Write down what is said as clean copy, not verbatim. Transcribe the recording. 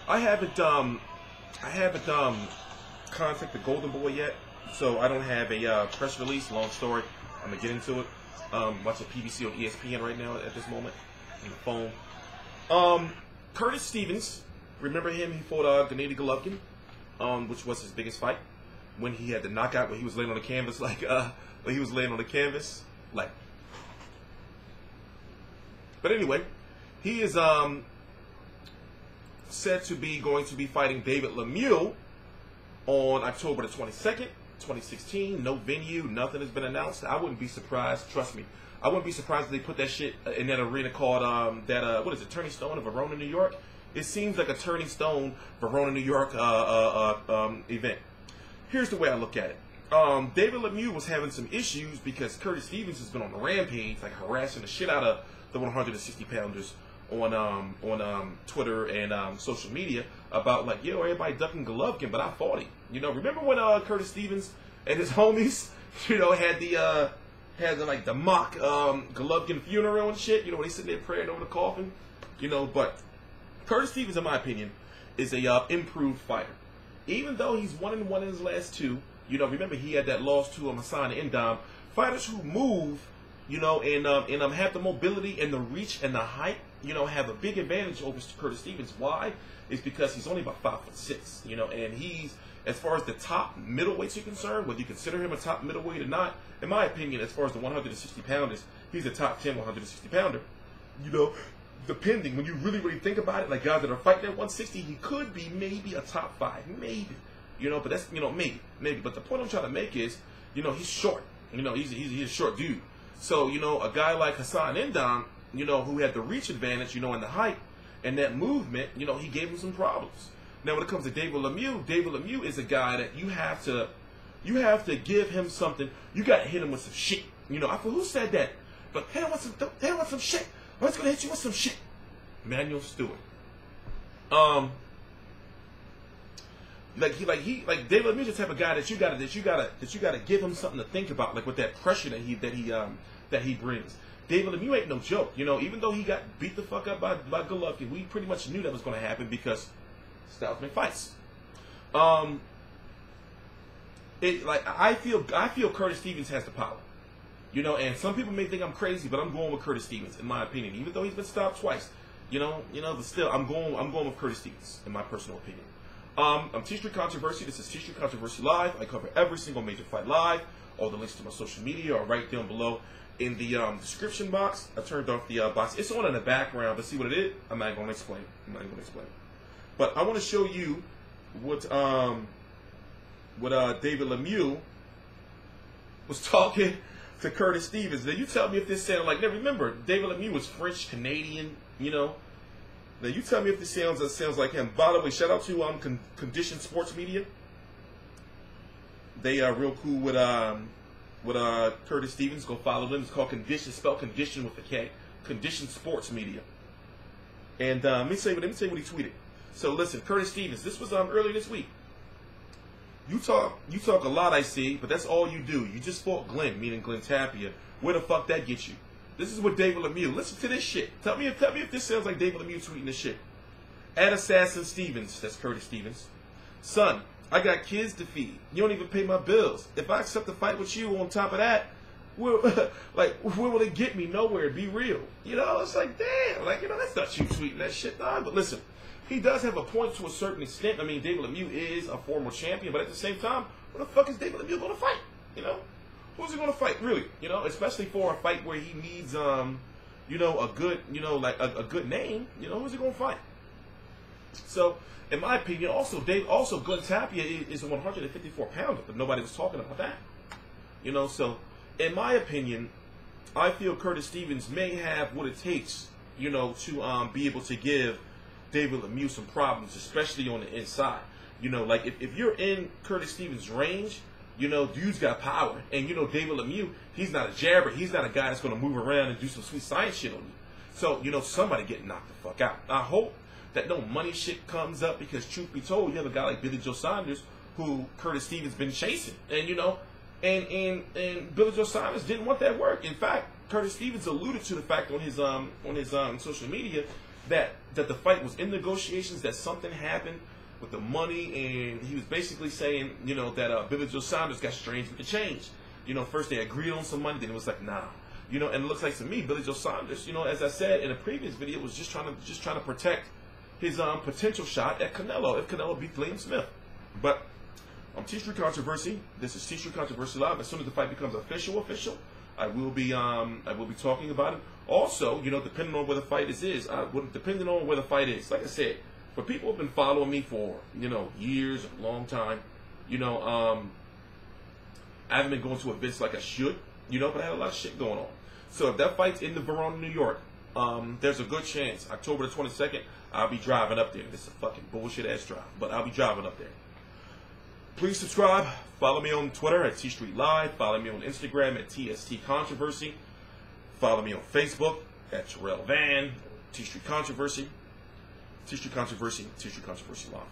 I haven't contacted the Golden Boy yet, so I don't have a press release. Long story. I'm gonna get into it. Watching PBC on ESPN right now at this moment on the phone. Curtis Stevens, remember him? He fought Gennady Golovkin, which was his biggest fight when he had the knockout when he was laying on the canvas when he was laying on the canvas like. But anyway, he is said to be going to be fighting David Lemieux on October the 22nd, 2016. No venue, nothing has been announced. I wouldn't be surprised, trust me. I wouldn't be surprised if they put that shit in that arena called, what is it, Turning Stone in Verona, New York? It seems like a Turning Stone, Verona, New York event. Here's the way I look at it. David Lemieux was having some issues because Curtis Stevens has been on a rampage, like harassing the shit out of the 160-pounders on Twitter and social media about like, yo, everybody ducking Golovkin, but I fought him. You know, remember when Curtis Stevens and his homies, you know, had the mock Golovkin funeral and shit. You know, when they sitting there praying over the coffin. You know, but Curtis Stevens, in my opinion, is a improved fighter. Even though he's 1-1 in his last two, you know, remember he had that loss to Hassan Endam. Fighters who move, you know, and have the mobility and the reach and the height, you know, have a big advantage over Curtis Stevens. Why? It's because he's only about 5'6", you know, and he's, as far as the top middleweights are concerned, whether you consider him a top middleweight or not, in my opinion, as far as the 160-pounders, he's a top 10 160-pounder. You know, depending, when you really, really think about it, like guys that are fighting at 160, he could be maybe a top 5, maybe. You know, but that's, you know, maybe. But the point I'm trying to make is, you know, he's short. You know, he's a short dude. So, you know, a guy like Hassan Endam, you know, who had the reach advantage, you know, and the height and that movement, you know, he gave him some problems. Now, when it comes to David Lemieux is a guy that you have to give him something. You got to hit him with some shit. You know, I forget who said that, but hit him with some shit. I'm just gonna hit you with some shit. Manuel Stewart. Like David Lemieux is the type of guy that you gotta give him something to think about, like with that pressure that he brings. David Lemieux ain't no joke, you know. Even though he got beat the fuck up by Golovkin, we pretty much knew that was going to happen because styles make fights. I feel Curtis Stevens has the power, you know. And some people may think I'm crazy, but I'm going with Curtis Stevens in my opinion. Even though he's been stopped twice, you know, but still, I'm going with Curtis Stevens in my personal opinion. I'm T-Street Controversy. This is T-Street Controversy Live. I cover every single major fight live. All the links to my social media are right down below in the description box. I turned off the box. It's on in the background, but see what it is? I'm not going to explain. But I want to show you what David Lemieux was talking to Curtis Stevens. Now you tell me if this sounds like. Now remember, David Lemieux was French Canadian, you know. Now you tell me if this sounds like him. By the way, shout out to Condition Sports Media. They are real cool with Curtis Stevens. Go follow them. It's called Condition, spelled Condition with a K. Condition Sports Media. And let me tell you what he tweeted. So listen, Curtis Stevens. This was earlier this week. You talk a lot, I see, but that's all you do. You just fought Glenn, meaning Glenn Tapia. Where the fuck that gets you? This is what David Lemieux. Listen to this shit. Tell me if this sounds like David Lemieux tweeting this shit. At Assassin Stevens, that's Curtis Stevens. Son, I got kids to feed. You don't even pay my bills. If I accept a fight with you on top of that, where will it get me? Nowhere. Be real. You know, it's like, damn. Like, you know, that's not you tweeting that shit, dog. But listen, he does have a point to a certain extent. I mean, David Lemieux is a former champion, but at the same time, what the fuck is David Lemieux going to fight? You know? Who's he going to fight, really? You know, especially for a fight where he needs, you know, a good, you know, like a good name. You know, who's he going to fight? So, in my opinion, also Glenn Tapia is a 154-pounder, but nobody was talking about that. You know, so in my opinion, I feel Curtis Stevens may have what it takes, you know, to be able to give David Lemieux some problems, especially on the inside. You know, like if you're in Curtis Stevens' range, you know, dude's got power. And, you know, David Lemieux, he's not a jabber. He's not a guy that's going to move around and do some sweet science shit on you. So, you know, somebody getting knocked the fuck out. I hope that no money shit comes up because, truth be told, you have a guy like Billy Joe Saunders who Curtis Stevens been chasing. And, you know, and Billy Joe Saunders didn't want that work. In fact, Curtis Stevens alluded to the fact on his social media that the fight was in negotiations, that something happened with the money, and he was basically saying, you know, that Billy Joe Saunders got strange with the change. You know, first they agreed on some money, then it was like, nah. You know, and it looks like to me, Billy Joe Saunders, you know, as I said in a previous video, was just trying to protect his potential shot at Canelo if Canelo beat Liam Smith. But T Street Controversy. This is T Street Controversy Live. As soon as the fight becomes official, I will be talking about it. Also, you know, depending on where the fight is, depending on where the fight is. Like I said, for people who've been following me for, you know, years, a long time, you know, I haven't been going to events like I should, you know, but I had a lot of shit going on. So if that fight's in the Verona, New York, there's a good chance October the 22nd, I'll be driving up there. This is a fucking bullshit ass drive, but I'll be driving up there. Please subscribe. Follow me on Twitter at T Street Live. Follow me on Instagram at TST Controversy. Follow me on Facebook at Terrell Van. T Street Controversy. T Street Controversy. T Street Controversy Live.